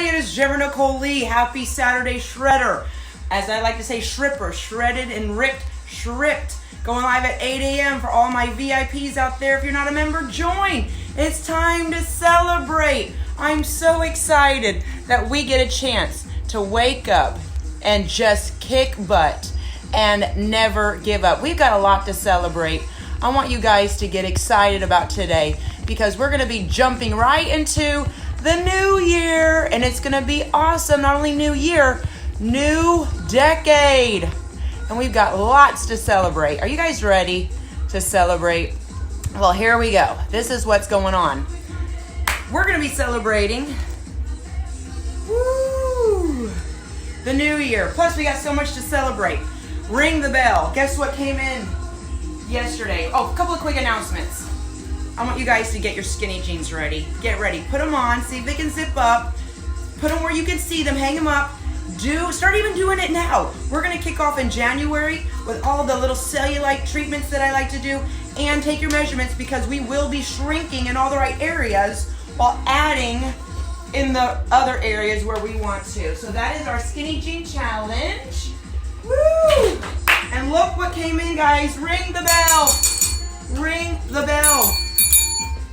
everybody, it is Jennifer Nicole Lee. Happy Saturday, Shredder. As I like to say, Shripper, shredded and ripped, shripped. Going live at 8 a.m. for all my VIPs out there. If you're not a member, join. It's time to celebrate. I'm so excited that we get a chance to wake up and just kick butt and never give up. We've got a lot to celebrate. I want you guys to get excited about today because we're going to be jumping right into the new year, and it's going to be awesome. Not only new year, new decade, and we've got lots to celebrate. Are you guys ready to celebrate? Well, here we go. This is what's going on. We're going to be celebrating the new year. Plus, we got so much to celebrate. Ring the bell. Guess what came in yesterday? Oh, a couple of quick announcements. I want you guys to get your skinny jeans ready. Get ready. Put them on. See if they can zip up. Put them where you can see them. Hang them up. Start even doing it now. We're going to kick off in January with all the little cellulite treatments that I like to do. And take your measurements because we will be shrinking in all the right areas while adding in the other areas where we want to. So that is our skinny jean challenge. Woo! And look what came in, guys. Ring the bell. Ring the bell.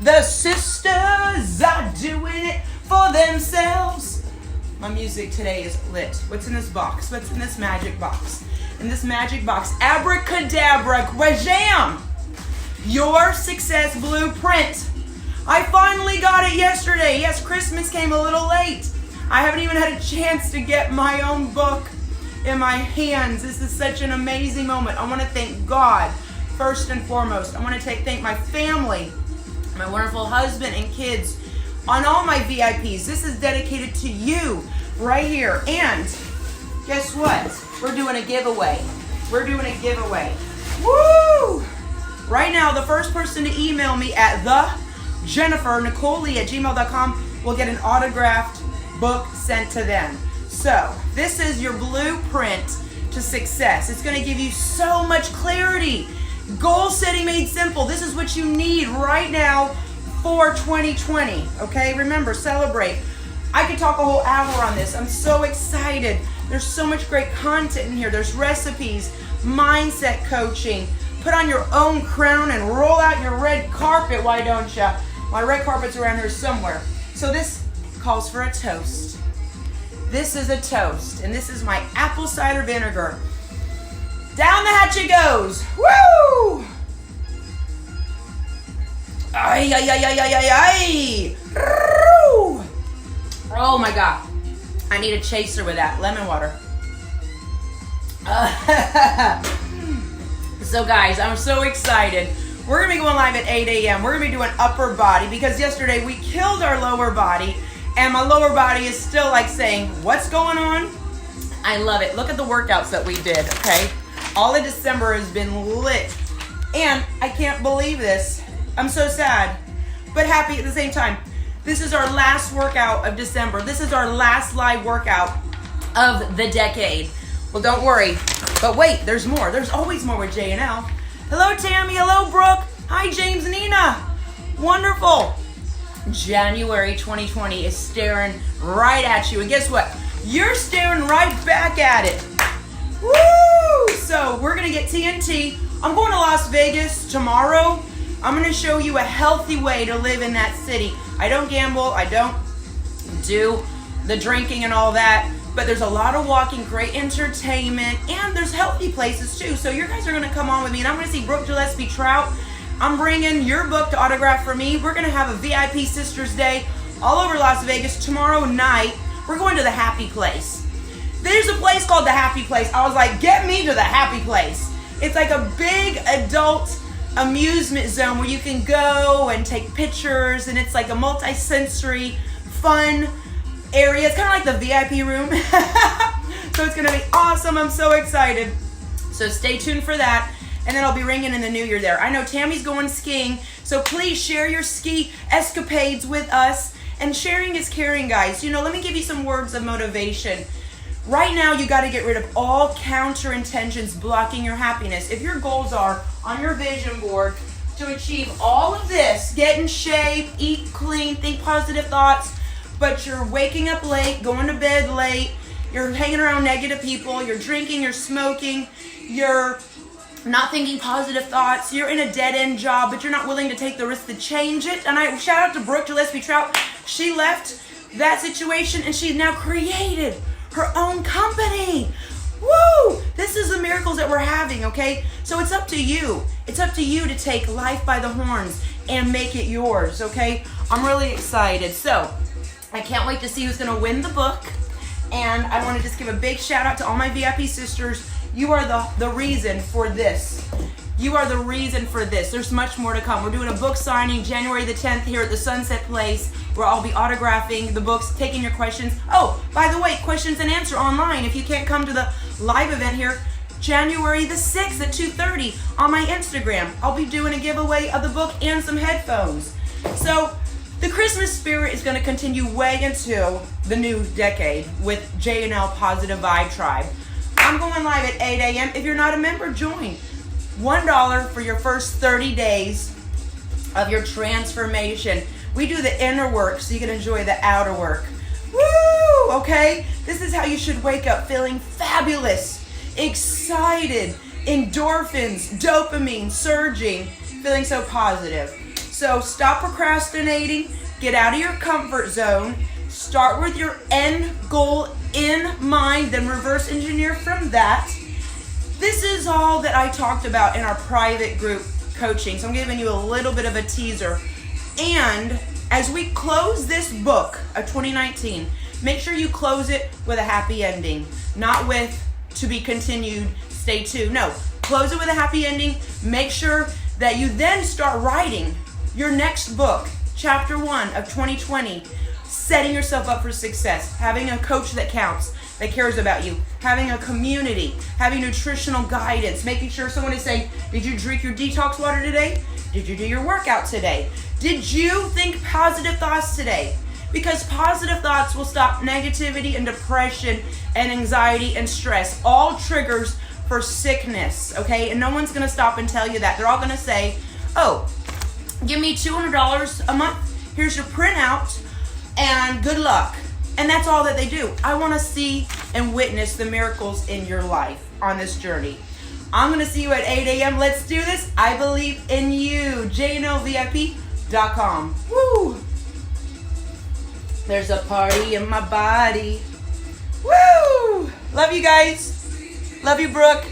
The sisters are doing it for themselves. My music today is lit. What's in this box? What's in this magic box? In this magic box, abracadabra, quajam, your success blueprint. I finally got it yesterday. Yes, Christmas came a little late. I haven't even had a chance to get my own book in my hands. This is such an amazing moment. I want to thank God first and foremost. I want to thank my family, my wonderful husband and kids, on all my VIPs. This is dedicated to you right here. And guess what? We're doing a giveaway. We're doing a giveaway. Woo! Right now, the first person to email me at JenniferNicoleLee@gmail.com will get an autographed book sent to them. So this is your blueprint to success. It's going to give you so much clarity. Goal setting made simple. This is what you need right now for 2020. Okay, remember, celebrate. I could talk a whole hour on this. I'm so excited. There's so much great content in here. There's recipes, mindset coaching. Put on your own crown and roll out your red carpet, why don't you? My red carpet's around here somewhere. So this calls for a toast. This is a toast, and this is my apple cider vinegar. Down the hatch it goes. Woo! Ay, ay, ay, ay, ay, ay, ay. Oh my God. I need a chaser with that. Lemon water. So guys, I'm so excited. We're going to be going live at 8 a.m. We're going to be doing upper body because yesterday we killed our lower body. And my lower body is still like saying, what's going on? I love it. Look at the workouts that we did, okay? All of December has been lit. And I can't believe this. I'm so sad, but happy at the same time. This is our last workout of December. This is our last live workout of the decade. Well, don't worry. But wait, there's more. There's always more with JNL. Hello, Tammy. Hello, Brooke. Hi, James and Nina. Wonderful. January 2020 is staring right at you. And guess what? You're staring right back at it. Woo! So we're going to get TNT. I'm going to Las Vegas tomorrow. I'm going to show you a healthy way to live in that city. I don't gamble. I don't do the drinking and all that. But there's a lot of walking, great entertainment, and there's healthy places too. So you guys are going to come on with me, and I'm going to see Brooke Gillespie Trout. I'm bringing your book to autograph for me. We're going to have a VIP Sisters Day all over Las Vegas tomorrow night. We're going to the Happy Place. There's a place called the Happy Place. I was like, get me to the Happy Place. It's like a big adult amusement zone where you can go and take pictures, and it's like a multi-sensory, fun area. It's kind of like the VIP room. So it's going to be awesome. I'm so excited. So stay tuned for that. And then I'll be ringing in the new year there. I know Tammy's going skiing, so please share your ski escapades with us. And sharing is caring, guys. You know, let me give you some words of motivation. Right now, you got to get rid of all counter intentions blocking your happiness. If your goals are on your vision board to achieve all of this, get in shape, eat clean, think positive thoughts, but you're waking up late, going to bed late, you're hanging around negative people, you're drinking, you're smoking, you're not thinking positive thoughts, you're in a dead-end job, but you're not willing to take the risk to change it. And I shout out to Brooke Gillespie Trout. She left that situation and she's now created her own company. Woo! This is the miracles that we're having, okay? So it's up to you. It's up to you to take life by the horns and make it yours, okay? I'm really excited. So I can't wait to see who's going to win the book. And I want to just give a big shout out to all my VIP sisters. You are the reason for this. You are the reason for this. There's much more to come. We're doing a book signing January the 10th here at the Sunset Place, where I'll be autographing the books, taking your questions. Oh, by the way, questions and answer online. If you can't come to the live event here, January the 6th at 2:30 on my Instagram. I'll be doing a giveaway of the book and some headphones. So the Christmas spirit is going to continue way into the new decade with JNL Positive Vibe Tribe. I'm going live at 8 a.m. If you're not a member, join. $1 for your first 30 days of your transformation. We do the inner work so you can enjoy the outer work. Woo! Okay? This is how you should wake up, feeling fabulous, excited, endorphins, dopamine surging, feeling so positive. So stop procrastinating, get out of your comfort zone, start with your end goal in mind, then reverse engineer from that. This is all that I talked about in our private group coaching. So I'm giving you a little bit of a teaser. And as we close this book of 2019, make sure you close it with a happy ending, not with to be continued, stay tuned. No, close it with a happy ending. Make sure that you then start writing your next book, chapter 1 of 2020, setting yourself up for success, having a coach that counts, that cares about you, having a community, having nutritional guidance, making sure someone is saying, did you drink your detox water today? Did you do your workout today? Did you think positive thoughts today? Because positive thoughts will stop negativity and depression and anxiety and stress, all triggers for sickness, okay? And no one's gonna stop and tell you that. They're all gonna say, oh, give me $200 a month, here's your printout, and good luck. And that's all that they do. I want to see and witness the miracles in your life on this journey. I'm going to see you at 8 a.m. Let's do this. I believe in you. JNLVIP.com. Woo! There's a party in my body. Woo! Love you guys. Love you, Brooke.